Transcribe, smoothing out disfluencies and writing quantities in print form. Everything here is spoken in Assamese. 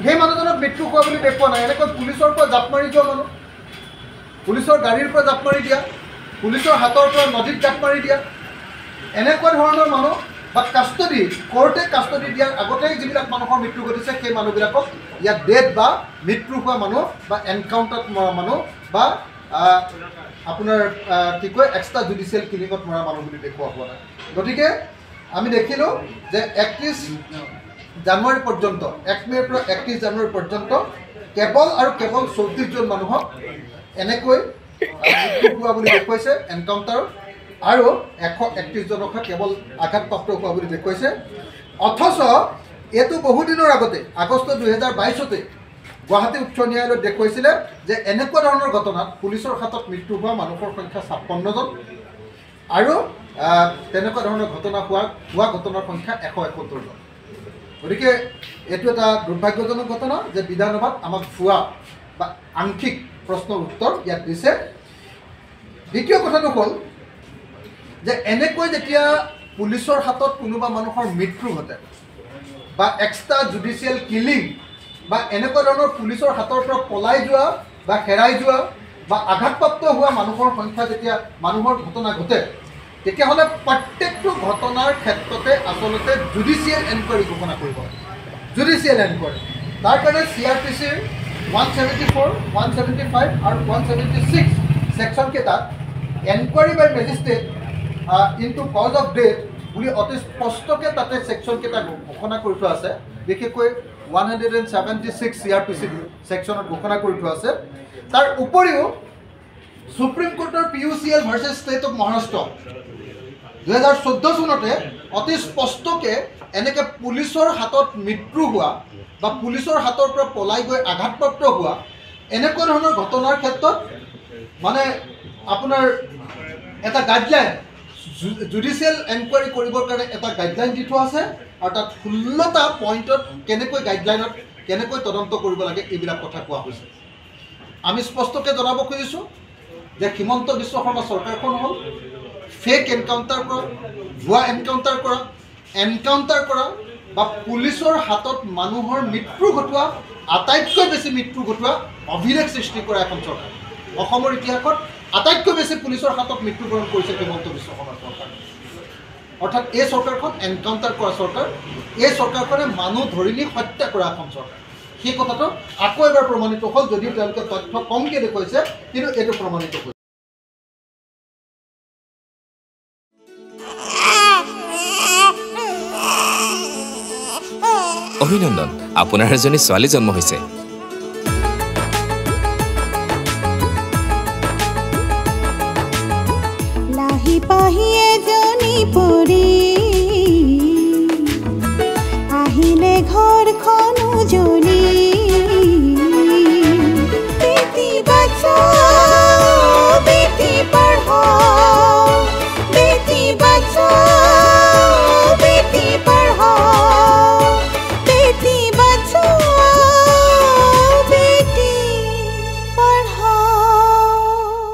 সেই মানুহজনক মৃত্যু হোৱা বুলি দেখুওৱা নাই। এনেকৈ পুলিচৰ পৰা জাপ মাৰি যোৱা মানুহ, পুলিচৰ গাড়ীৰ পৰা জাপ মাৰি দিয়া, পুলিচৰ হাতৰ পৰা নদীত জাপ মাৰি দিয়া, এনেকুৱা ধৰণৰ মানুহ বা কাষ্টডি কোৰ্টে কাষ্টডি দিয়াৰ আগতেই যিবিলাক মানুহৰ মৃত্যু ঘটিছে সেই মানুহবিলাকক ইয়াত ডেথ বা মৃত্যু হোৱা মানুহ বা এনকাউণ্টাৰত মৰা মানুহ বা আপোনাৰ কি কয় এক্সট্ৰা জুডিচিয়েল কিলিঙত মৰা মানুহ বুলি দেখুওৱা হোৱা নাই। গতিকে আমি দেখিলোঁ যে 31 জানুৱাৰী পৰ্যন্ত 1 মে'ৰ পৰা 31 জানুৱাৰী পৰ্যন্ত কেৱল 34জন মানুহক এনেকৈ মৃত্যু হোৱা বুলি দেখুৱাইছে এনকাউণ্টাৰ, আৰু 131জনকহে কেৱল আঘাতপ্ৰাপ্ত হোৱা বুলি দেখুৱাইছে। অথচ এইটো বহুদিনৰ আগতে আগষ্ট 2022 গুৱাহাটী উচ্চ ন্যায়ালয়ত দেখুৱাইছিলে যে এনেকুৱা ধৰণৰ ঘটনাত পুলিচৰ হাতত মৃত্যু হোৱা মানুহৰ সংখ্যা 56জন আৰু তেনেকুৱা ধৰণৰ ঘটনা হোৱা ঘটনাৰ সংখ্যা 171জন। গতিকে এইটো এটা দুৰ্ভাগ্যজনক ঘটনা যে বিধানসভাত আমাক ভুৱা বা আংশিক প্ৰশ্নৰ উত্তৰ ইয়াত দিছে। দ্বিতীয় কথাটো হ'ল যে এনেকৈ যেতিয়া পুলিচৰ হাতত কোনোবা মানুহৰ মৃত্যু ঘটে বা এক্সট্ৰা জুডিচিয়েল কিলিং বা এনেকুৱা ধৰণৰ পুলিচৰ হাতৰ পৰা পলাই যোৱা বা হেৰাই যোৱা বা আঘাতপ্ৰাপ্ত হোৱা মানুহৰ সংখ্যা যেতিয়া মানুহৰ ঘটনা ঘটে, তেতিয়াহ'লে প্ৰত্যেকটো ঘটনাৰ ক্ষেত্ৰতে আচলতে জুডিচিয়েল এনকুৱাৰী ঘোষণা কৰিব লাগে। জুডিচিয়েল এনকুৱাৰী তাৰ কাৰণে CRPCৰ 174, 175 আৰু 176 ছেকশ্যনকেইটাত enquiry by magistrate into cause of death বুলি অতি স্পষ্টকৈ তাতে ছেকশ্যনকেইটা ঘোষণা কৰি থোৱা আছে। বিশেষকৈ 176 CRPC ছেকশ্যনত ঘোষণা কৰি থোৱা আছে। তাৰ উপৰিও সুপ্ৰিম কোৰ্টৰ PUCL versus state of Maharashtra 2014 চনতে অতি স্পষ্টকৈ এনেকৈ পুলিচৰ হাতত মৃত্যু হোৱা বা পুলিচৰ হাতৰ পৰা পলাই গৈ আঘাতপ্ৰাপ্ত হোৱা এনেকুৱা ধৰণৰ ঘটনাৰ ক্ষেত্ৰত মানে আপোনাৰ এটা গাইডলাইন জুডিচিয়েল এনকুৱাৰী কৰিবৰ কাৰণে এটা গাইডলাইন দি থোৱা আছে, আৰু তাত 16টা পইণ্টত কেনেকৈ গাইডলাইনত কেনেকৈ তদন্ত কৰিব লাগে এইবিলাক কথা কোৱা হৈছে। আমি স্পষ্টকৈ জনাব খুজিছোঁ যে হিমন্ত বিশ্ব শৰ্মা চৰকাৰখন হ'ল ফেক এনকাউণ্টাৰ কৰা, ভুৱা এনকাউণ্টাৰ কৰা বা পুলিচৰ হাতত মানুহৰ মৃত্যু ঘটোৱা, আটাইতকৈ বেছি মৃত্যু ঘটোৱা অভিলেখ সৃষ্টি কৰা এখন চৰকাৰ। অসমৰ ইতিহাসত আটাইতকৈ বেছি পুলিচৰ হাতত মৃত্যুবৰণ কৰিছে হিমন্ত বিশ্ব শৰ্মা চৰকাৰ। অৰ্থাৎ এই চৰকাৰখন এনকাউণ্টাৰ কৰা চৰকাৰ, এই চৰকাৰখনে মানুহ ধৰি নি হত্যা কৰা এখন চৰকাৰ। সেই কথাটো আকৌ এবাৰ প্ৰমাণিত হ'ল, যদিও তেওঁলোকে তথ্য কমকৈ দেখুৱাইছে, কিন্তু এইটো প্ৰমাণিত হৈছে। অভিনন্দন, আপোনাৰ এজনী ছোৱালী জন্ম হৈছে। লাহি পাহি এজনী পৰী